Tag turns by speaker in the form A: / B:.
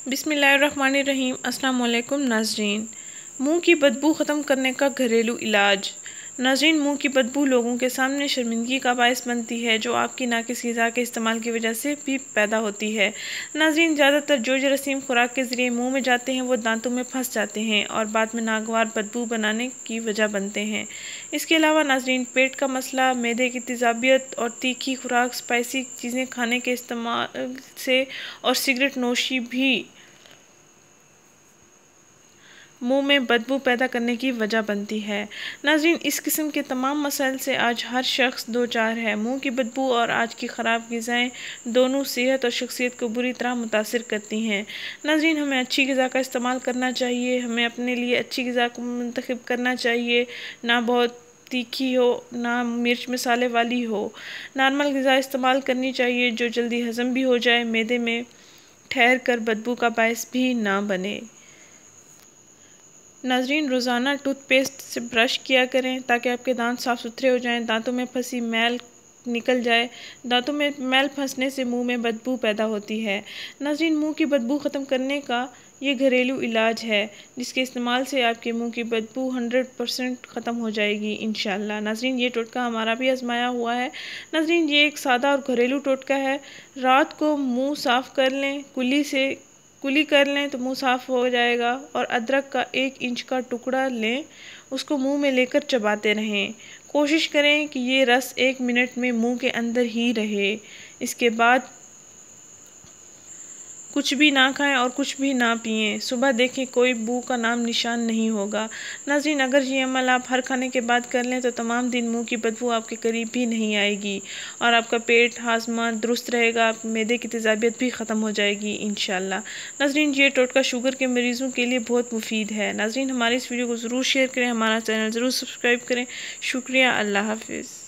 A: बिस्मिल्लाहिर्रहमानिर्रहीम। अस्सलाम वालेकुम नाज़रीन। मुंह की बदबू ख़त्म करने का घरेलू इलाज। नाज़रीन, मुंह की बदबू लोगों के सामने शर्मिंदगी का बायस बनती है, जो आपकी नाकिस ग़िज़ा के इस्तेमाल की वजह से भी पैदा होती है। नाज़रीन, ज़्यादातर जो जरासीम खुराक के ज़रिए मुंह में जाते हैं वो दांतों में फंस जाते हैं और बाद में नागवार बदबू बनाने की वजह बनते हैं। इसके अलावा नाज़रीन, पेट का मसला, मैदे की तेज़ाबियत और तीखी खुराक, स्पाइसी चीज़ें खाने के इस्तेमाल से और सिगरेट नोशी भी मुंह में बदबू पैदा करने की वजह बनती है। नाज़रीन, इस किस्म के तमाम मसाइल से आज हर शख्स दो चार है। मुंह की बदबू और आज की ख़राब ग़िज़ाएँ दोनों सेहत और शख्सियत को बुरी तरह मुतासिर करती हैं। नाज़रीन, हमें अच्छी ग़िज़ा का इस्तेमाल करना चाहिए। हमें अपने लिए अच्छी ग़िज़ा को मुंतखब करना चाहिए, ना बहुत तीखी हो ना मिर्च मसाले वाली हो। नॉर्मल ग़िज़ा इस्तेमाल करनी चाहिए जो जल्दी हज़म भी हो जाए, मैदे में ठहर कर बदबू का बायस भी ना बने। नाज़रीन, रोज़ाना टूथपेस्ट से ब्रश किया करें ताकि आपके दांत साफ़ सुथरे हो जाएं, दांतों में फंसी मैल निकल जाए। दांतों में मैल फंसने से मुंह में बदबू पैदा होती है। नाज़रीन, मुंह की बदबू ख़त्म करने का ये घरेलू इलाज है जिसके इस्तेमाल से आपके मुंह की बदबू 100% ख़त्म हो जाएगी इंशाअल्लाह। नाज़रीन, ये टोटका हमारा भी आजमाया हुआ है। नाज़रीन, ये एक सादा और घरेलू टोटका है। रात को मुँह साफ़ कर लें, कुली कर लें तो मुंह साफ़ हो जाएगा। और अदरक का 1 इंच का टुकड़ा लें, उसको मुंह में लेकर चबाते रहें। कोशिश करें कि ये रस 1 मिनट में मुंह के अंदर ही रहे। इसके बाद कुछ भी ना खाएं और कुछ भी ना पिएं। सुबह देखें कोई बू का नाम निशान नहीं होगा। नाज़रीन, अगर ये अमल आप हर खाने के बाद कर लें तो तमाम दिन मुंह की बदबू आपके करीब भी नहीं आएगी और आपका पेट हाजमा दुरुस्त रहेगा। आप मैदे की तेज़ाबियत भी ख़त्म हो जाएगी इंशाअल्लाह। नाज़रीन, ये टोटका शुगर के मरीज़ों के लिए बहुत मुफीद है। नाज़रीन, हमारी इस वीडियो को ज़रूर शेयर करें, हमारा चैनल ज़रूर सब्सक्राइब करें। शुक्रिया। अल्लाह हाफ़िज़।